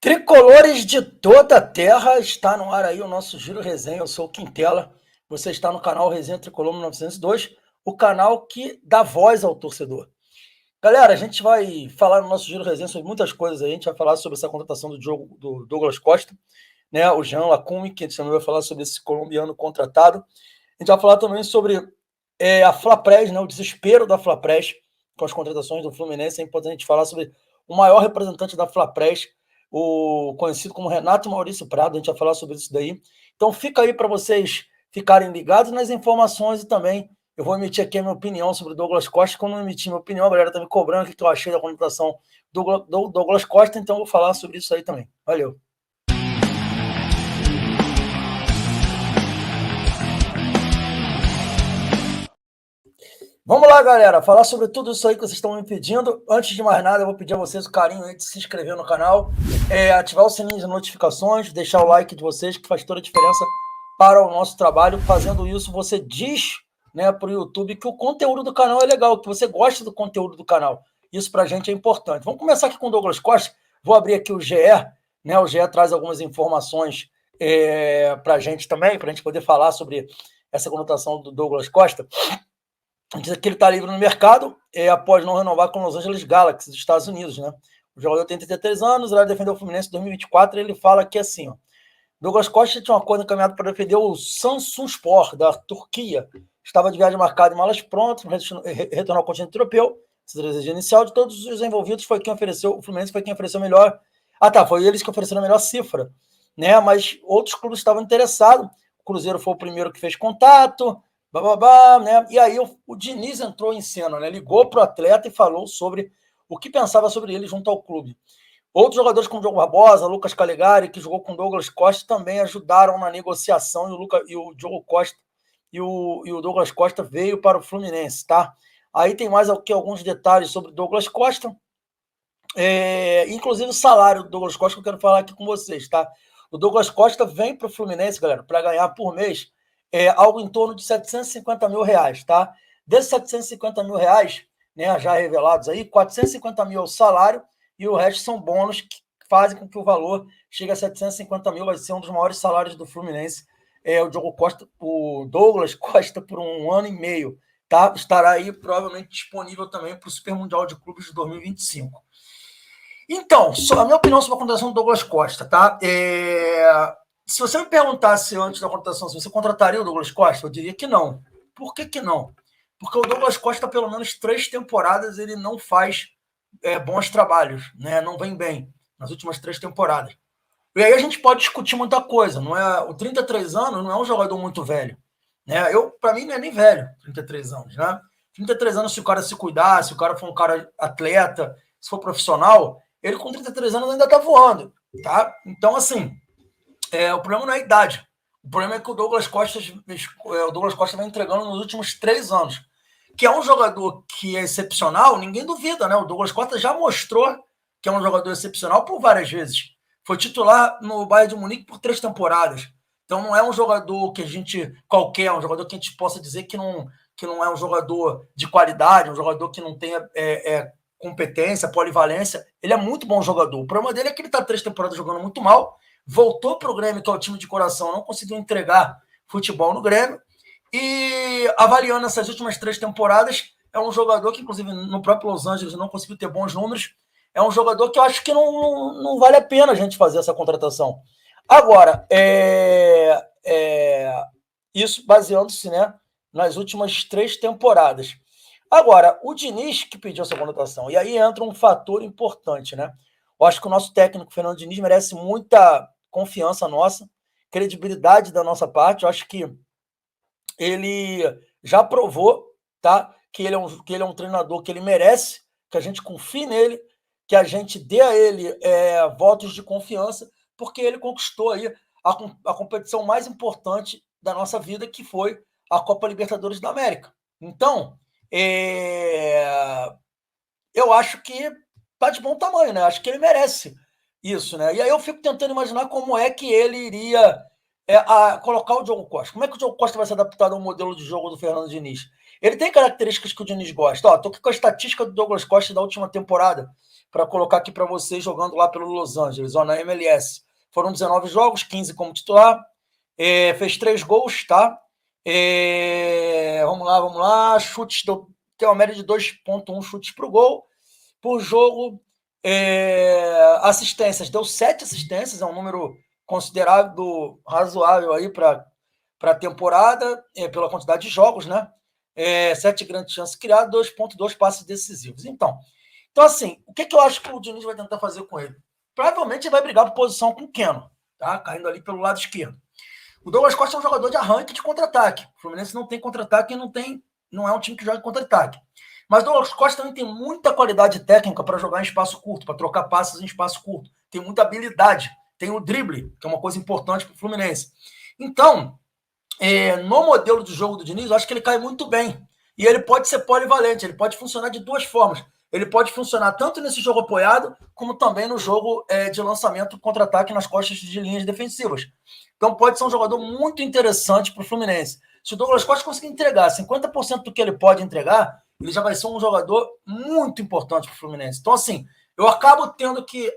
Tricolores de toda a terra, está no ar aí o nosso Giro Resenha. Eu sou o Quintela, você está no canal Resenha Tricolor 1902, o canal que dá voz ao torcedor. Galera, a gente vai falar no nosso Giro Resenha sobre muitas coisas aí. A gente vai falar sobre essa contratação do Douglas Costa, né? O Jean Lacumi, que a gente também vai falar sobre esse colombiano contratado. A gente vai falar também sobre a Flapress, né? O desespero da Flapress com as contratações do Fluminense. É importante a gente falar sobre o maior representante da Flapress, o conhecido como Renato Maurício Prado. A gente vai falar sobre isso daí. Então fica aí para vocês ficarem ligados nas informações e também eu vou emitir aqui a minha opinião sobre o Douglas Costa. Quando eu emitir minha opinião, a galera está me cobrando o que eu achei da contratação do Douglas Costa, então eu vou falar sobre isso aí também. Valeu! Vamos lá, galera, falar sobre tudo isso aí que vocês estão me pedindo. Antes de mais nada, eu vou pedir a vocês o carinho aí de se inscrever no canal, ativar o sininho de notificações, deixar o like de vocês, que faz toda a diferença para o nosso trabalho. Fazendo isso, você diz, né, para o YouTube que o conteúdo do canal é legal, que você gosta do conteúdo do canal. Isso para a gente é importante. Vamos começar aqui com o Douglas Costa. Vou abrir aqui o GE, né? O GE traz algumas informações para a gente também, para a gente poder falar sobre essa conotação do Douglas Costa. Diz que ele está livre no mercado após não renovar com Los Angeles Galaxy dos Estados Unidos, né? O jogador tem 33 anos, ele vai defender o Fluminense em 2024. Ele fala que assim, ó, Douglas Costa tinha um acordo encaminhado para defender o Samsunspor da Turquia. Estava de viagem marcada em malas prontas, retornar ao continente europeu. Essa desejo inicial de todos os envolvidos foi quem ofereceu, o Fluminense foi quem ofereceu melhor. Foi eles que ofereceram a melhor cifra, né? Mas outros clubes estavam interessados. O Cruzeiro foi o primeiro que fez contato. Né? E aí o Diniz entrou em cena, né? Ligou para o atleta e falou sobre o que pensava sobre ele junto ao clube. Outros jogadores como o Diogo Barbosa, Lucas Calegari, que jogou com Douglas Costa, também ajudaram na negociação, e o Diogo Costa e o Douglas Costa veio para o Fluminense, tá? Aí tem mais aqui alguns detalhes sobre o Douglas Costa, inclusive o salário do Douglas Costa, que eu quero falar aqui com vocês, tá? O Douglas Costa vem para o Fluminense, galera, para ganhar por mês algo em torno de 750 mil reais, tá? Desses 750 mil reais, né, já revelados aí, 450 mil é o salário e o resto são bônus que fazem com que o valor chegue a 750 mil, vai ser um dos maiores salários do Fluminense. O Douglas Costa por 1 ano e meio, tá? Estará aí provavelmente disponível também para o Super Mundial de Clubes de 2025. Então, a minha opinião sobre a contratação do Douglas Costa, tá? Se você me perguntasse antes da contratação se você contrataria o Douglas Costa, eu diria que não. Por que não? Porque o Douglas Costa, pelo menos 3 temporadas, ele não faz bons trabalhos, né? Não vem bem nas últimas 3 temporadas. E aí a gente pode discutir muita coisa. Não é, o 33 anos não é um jogador muito velho, né? Para mim, não é nem velho, 33 anos, né? 33 anos, se o cara se cuidar, se o cara for um cara atleta, se for profissional, ele com 33 anos ainda tá voando, tá? Então, assim, o problema não é a idade. O problema é que o Douglas Costa vem entregando nos últimos 3 anos. Que é um jogador que é excepcional, ninguém duvida, né? O Douglas Costa já mostrou que é um jogador excepcional por várias vezes. Foi titular no Bayern de Munique por 3 temporadas. Então não é um jogador que a gente qualquer, um jogador que a gente possa dizer que não é um jogador de qualidade, um jogador que não tenha competência, polivalência. Ele é muito bom jogador. O problema dele é que ele está 3 temporadas jogando muito mal, voltou para o Grêmio, que é o time de coração, não conseguiu entregar futebol no Grêmio, e avaliando essas últimas 3 temporadas, é um jogador que, inclusive, no próprio Los Angeles não conseguiu ter bons números. É um jogador que eu acho que não vale a pena a gente fazer essa contratação. Agora, isso baseando-se, né, nas últimas 3 temporadas. Agora, o Diniz que pediu essa contratação, e aí entra um fator importante, né? Eu acho que o nosso técnico, Fernando Diniz, merece muita confiança nossa, credibilidade da nossa parte. Eu acho que ele já provou, tá? Que ele é um treinador que ele merece, que a gente confie nele, que a gente dê a ele votos de confiança, porque ele conquistou aí a competição mais importante da nossa vida, que foi a Copa Libertadores da América. Então, eu acho que tá de bom tamanho, né? Acho que ele merece isso, né? E aí eu fico tentando imaginar como é que ele iria colocar o Diogo Costa. Como é que o Diogo Costa vai se adaptar ao modelo de jogo do Fernando Diniz? Ele tem características que o Diniz gosta. Estou aqui com a estatística do Douglas Costa da última temporada. para colocar aqui para vocês, jogando lá pelo Los Angeles, ó, na MLS. Foram 19 jogos, 15 como titular, fez 3 gols, tá? Vamos lá, chutes, tem uma média de 2,1 chutes para o gol por jogo. Assistências, deu 7 assistências, é um número considerável, razoável aí para a temporada, pela quantidade de jogos, né? 7 grandes chances criadas, 2,2 passes decisivos. Então, assim, o que eu acho que o Diniz vai tentar fazer com ele? Provavelmente ele vai brigar por posição com o Keno, tá? Caindo ali pelo lado esquerdo. O Douglas Costa é um jogador de arranque e de contra-ataque. O Fluminense não tem contra-ataque e não é um time que joga contra-ataque. Mas o Douglas Costa também tem muita qualidade técnica para jogar em espaço curto, para trocar passes em espaço curto. Tem muita habilidade. Tem o drible, que é uma coisa importante para o Fluminense. Então, no modelo de jogo do Diniz, eu acho que ele cai muito bem. E ele pode ser polivalente, ele pode funcionar de duas formas. Ele pode funcionar tanto nesse jogo apoiado, como também no jogo de lançamento contra-ataque nas costas de linhas defensivas. Então pode ser um jogador muito interessante para o Fluminense. Se o Douglas Costa conseguir entregar 50% do que ele pode entregar, ele já vai ser um jogador muito importante para o Fluminense. Então, assim, eu acabo tendo que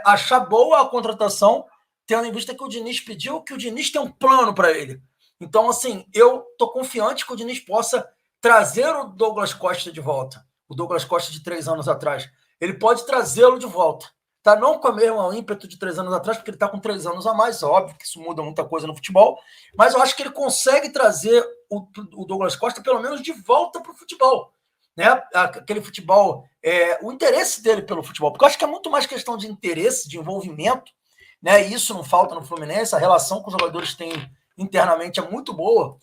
achar boa a contratação, tendo em vista que o Diniz pediu, que o Diniz tem um plano para ele. Então, assim, eu estou confiante que o Diniz possa trazer o Douglas Costa de volta. O Douglas Costa de 3 anos atrás. Ele pode trazê-lo de volta. Tá? Não com o mesmo ímpeto de 3 anos atrás, porque ele está com 3 anos a mais, óbvio que isso muda muita coisa no futebol, mas eu acho que ele consegue trazer o Douglas Costa, pelo menos, de volta para o futebol. Né? Aquele futebol, o interesse dele pelo futebol, porque eu acho que é muito mais questão de interesse, de envolvimento, né? E isso não falta no Fluminense, a relação que os jogadores têm internamente é muito boa.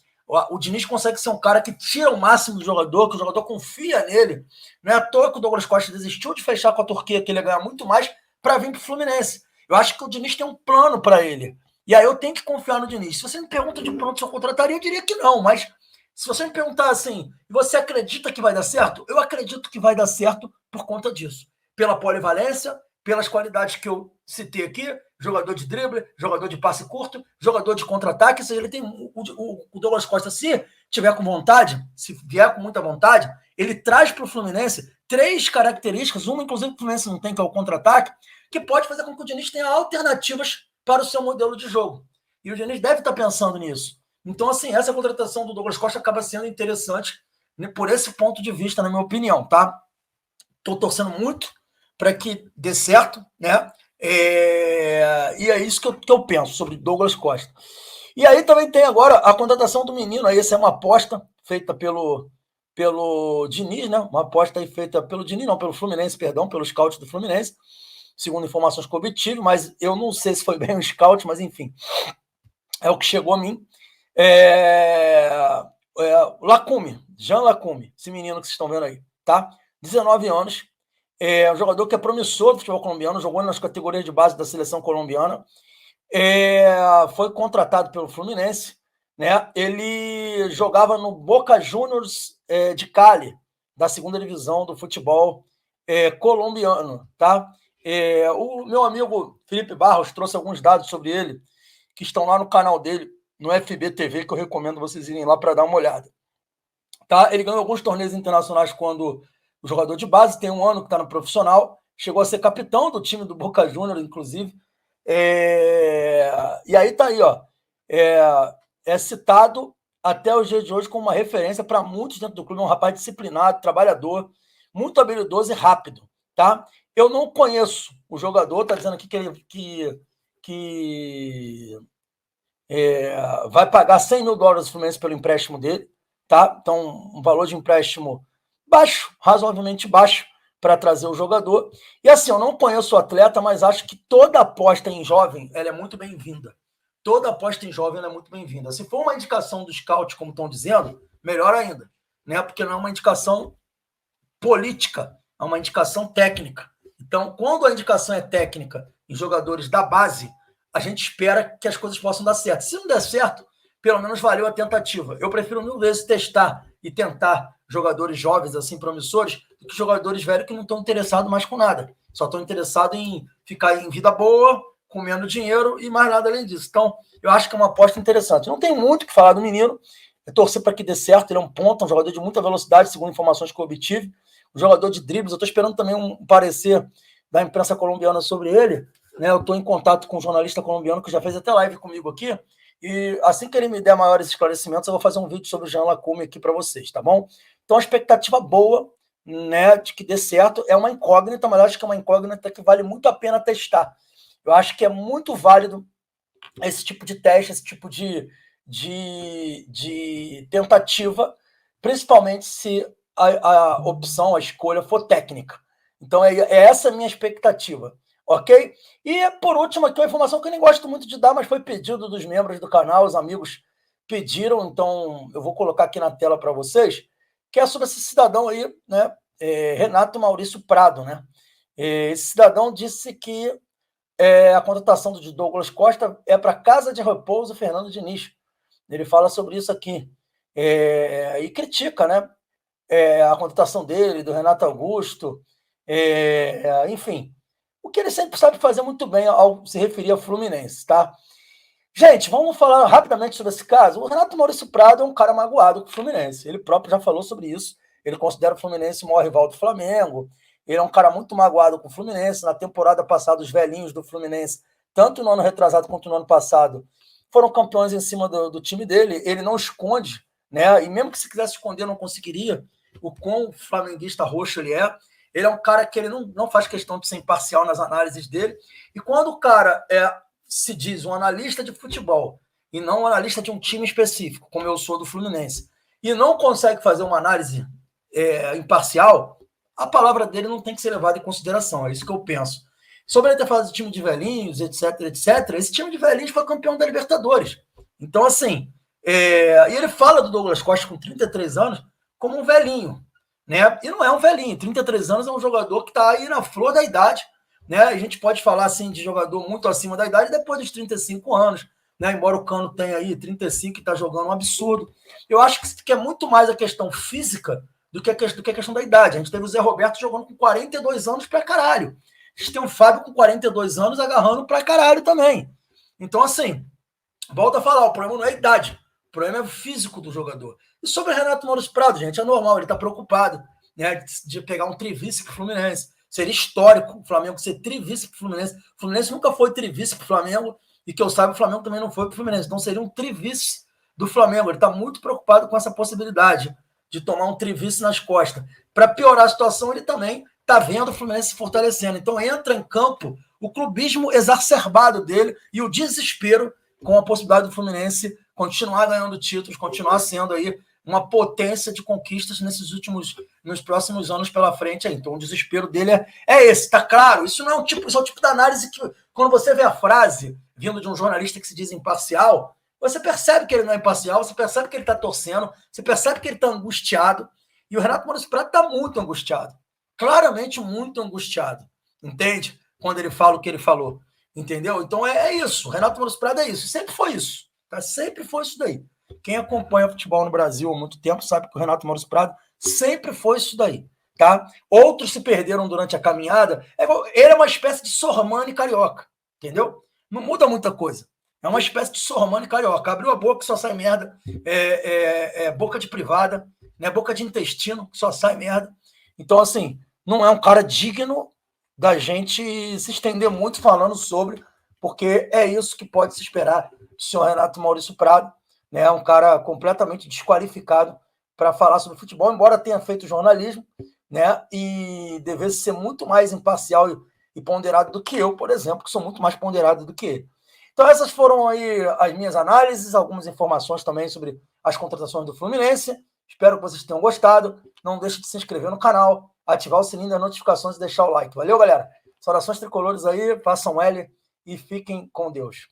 O Diniz consegue ser um cara que tira o máximo do jogador, que o jogador confia nele. Não é à toa que o Douglas Costa desistiu de fechar com a Turquia, que ele ia ganhar muito mais, para vir para o Fluminense. Eu acho que o Diniz tem um plano para ele. E aí eu tenho que confiar no Diniz. Se você me pergunta de pronto se eu contrataria, eu diria que não. Mas se você me perguntar assim, você acredita que vai dar certo? Eu acredito que vai dar certo por conta disso. Pela polivalência, pelas qualidades que eu citei aqui, jogador de drible, jogador de passe curto, jogador de contra-ataque. Ou seja, ele tem o Douglas Costa, se tiver com vontade, se vier com muita vontade, ele traz para o Fluminense 3 características, uma inclusive que o Fluminense não tem, que é o contra-ataque, que pode fazer com que o Diniz tenha alternativas para o seu modelo de jogo. E o Diniz deve estar pensando nisso. Então, assim, essa contratação do Douglas Costa acaba sendo interessante, né, por esse ponto de vista, na minha opinião, tá? Estou torcendo muito para que dê certo, né? E é isso que eu penso sobre Douglas Costa. E aí também tem agora a contratação do menino, aí essa é uma aposta feita pelo Diniz, né? Uma aposta aí feita pelo Diniz, não, pelo Fluminense, perdão, pelo scout do Fluminense, segundo informações que eu obtive, mas eu não sei se foi bem um scout, mas enfim, é o que chegou a mim. Lacume, Jean Lacume, esse menino que vocês estão vendo aí, tá? 19 anos, um jogador que é promissor do futebol colombiano, jogou nas categorias de base da seleção colombiana, foi contratado pelo Fluminense, né? Ele jogava no Boca Juniors de Cali, da segunda divisão do futebol colombiano, tá? O meu amigo Felipe Barros trouxe alguns dados sobre ele, que estão lá no canal dele, no FB TV, que eu recomendo vocês irem lá para dar uma olhada. Tá? Ele ganhou alguns torneios internacionais quando o jogador de base, tem um ano que está no profissional, chegou a ser capitão do time do Boca Juniors, inclusive. E aí tá aí, ó. É citado até os dias de hoje como uma referência para muitos dentro do clube. É um rapaz disciplinado, trabalhador, muito habilidoso e rápido. Tá? Eu não conheço o jogador, está dizendo aqui que vai pagar $100 mil do Fluminense pelo empréstimo dele. Tá? Então, um valor de empréstimo baixo, razoavelmente baixo, para trazer o jogador. E assim, eu não conheço o atleta, mas acho que toda aposta em jovem ela é muito bem-vinda. Toda aposta em jovem ela é muito bem-vinda. Se for uma indicação do scout, como estão dizendo, melhor ainda, né? Porque não é uma indicação política, é uma indicação técnica. Então, quando a indicação é técnica em jogadores da base, a gente espera que as coisas possam dar certo. Se não der certo, pelo menos valeu a tentativa. Eu prefiro 1000 vezes testar e tentar jogadores jovens, assim, promissores, do que jogadores velhos que não estão interessados mais com nada. Só estão interessados em ficar em vida boa, comendo dinheiro e mais nada além disso. Então, eu acho que é uma aposta interessante. Não tem muito o que falar do menino, é torcer para que dê certo. Ele é um ponta, um jogador de muita velocidade, segundo informações que eu obtive. Um jogador de dribles. Eu estou esperando também um parecer da imprensa colombiana sobre ele, né? Eu estou em contato com um jornalista colombiano que já fez até live comigo aqui, e assim que ele me der maiores esclarecimentos, eu vou fazer um vídeo sobre o Jean Lacombe aqui para vocês, tá bom? Então, a expectativa boa, né, de que dê certo, é uma incógnita, mas eu acho que é uma incógnita que vale muito a pena testar. Eu acho que é muito válido esse tipo de teste, esse tipo de tentativa, principalmente se a opção, a escolha for técnica. Então, é essa a minha expectativa, ok? E, por último, aqui uma informação que eu nem gosto muito de dar, mas foi pedido dos membros do canal, os amigos pediram, então eu vou colocar aqui na tela para vocês, que é sobre esse cidadão aí, né, Renato Maurício Prado, né? Esse cidadão disse que a contratação de Douglas Costa é para Casa de Repouso Fernando Diniz. Ele fala sobre isso aqui. E critica, né, a contratação dele, do Renato Augusto, enfim. O que ele sempre sabe fazer muito bem ao se referir ao Fluminense, tá? Gente, vamos falar rapidamente sobre esse caso. O Renato Maurício Prado é um cara magoado com o Fluminense. Ele próprio já falou sobre isso. Ele considera o Fluminense o maior rival do Flamengo. Ele é um cara muito magoado com o Fluminense. Na temporada passada, os velhinhos do Fluminense, tanto no ano retrasado quanto no ano passado, foram campeões em cima do time dele. Ele não esconde, né? E mesmo que se quisesse esconder, não conseguiria. O quão flamenguista roxo ele é. Ele é um cara que ele não faz questão de ser imparcial nas análises dele. E quando o cara se diz um analista de futebol e não um analista de um time específico, como eu sou do Fluminense, e não consegue fazer uma análise imparcial, a palavra dele não tem que ser levada em consideração. É isso que eu penso. Sobre ele ter falado de time de velhinhos, etc, etc, esse time de velhinhos foi campeão da Libertadores. Então, assim, e ele fala do Douglas Costa com 33 anos como um velhinho, né? E não é um velhinho. 33 anos é um jogador que está aí na flor da idade, né? A gente pode falar assim de jogador muito acima da idade depois dos 35 anos, né? Embora o Cano tenha aí 35 e está jogando um absurdo. Eu acho que é muito mais a questão física do que a questão da idade. A gente teve o Zé Roberto jogando com 42 anos pra caralho. A gente tem o Fábio com 42 anos agarrando pra caralho também. Então, assim, volta a falar, o problema não é a idade, o problema é o físico do jogador. E sobre o Renato Maurício Prado, gente, é normal, ele está preocupado, né, de pegar um trivice para o Fluminense. Seria histórico o Flamengo ser trivice para o Fluminense. O Fluminense nunca foi trivice para o Flamengo, e que eu saiba, o Flamengo também não foi para o Fluminense. Então seria um trivice do Flamengo. Ele está muito preocupado com essa possibilidade de tomar um trivice nas costas. Para piorar a situação, ele também está vendo o Fluminense se fortalecendo. Então entra em campo o clubismo exacerbado dele e o desespero com a possibilidade do Fluminense continuar ganhando títulos, continuar sendo aí uma potência de conquistas nos próximos anos pela frente. Então, o desespero dele é esse, tá claro? Isso não é isso é o tipo de análise que, quando você vê a frase vindo de um jornalista que se diz imparcial, você percebe que ele não é imparcial, você percebe que ele está torcendo, você percebe que ele está angustiado, e o Renato Maurício Prado está muito angustiado, claramente muito angustiado, entende? Quando ele fala o que ele falou, entendeu? Então é isso, o Renato Maurício Prado é isso, sempre foi isso, tá? Sempre foi isso daí. Quem acompanha futebol no Brasil há muito tempo sabe que o Renato Maurício Prado sempre foi isso daí, tá? Outros se perderam durante a caminhada. Ele é uma espécie de Sormani carioca, entendeu? Não muda muita coisa. É uma espécie de Sormani carioca. Abriu a boca, só sai merda. Boca de privada, né? Boca de intestino, só sai merda. Então, assim, não é um cara digno da gente se estender muito falando sobre, porque é isso que pode se esperar do senhor Renato Maurício Prado, né? Um cara completamente desqualificado para falar sobre futebol, embora tenha feito jornalismo, né? E devesse ser muito mais imparcial e ponderado do que eu, por exemplo, que sou muito mais ponderado do que ele. Então, essas foram aí as minhas análises, algumas informações também sobre as contratações do Fluminense. Espero que vocês tenham gostado. Não deixe de se inscrever no canal, ativar o sininho das notificações e deixar o like. Valeu, galera? Saudações tricolores aí, façam L e fiquem com Deus.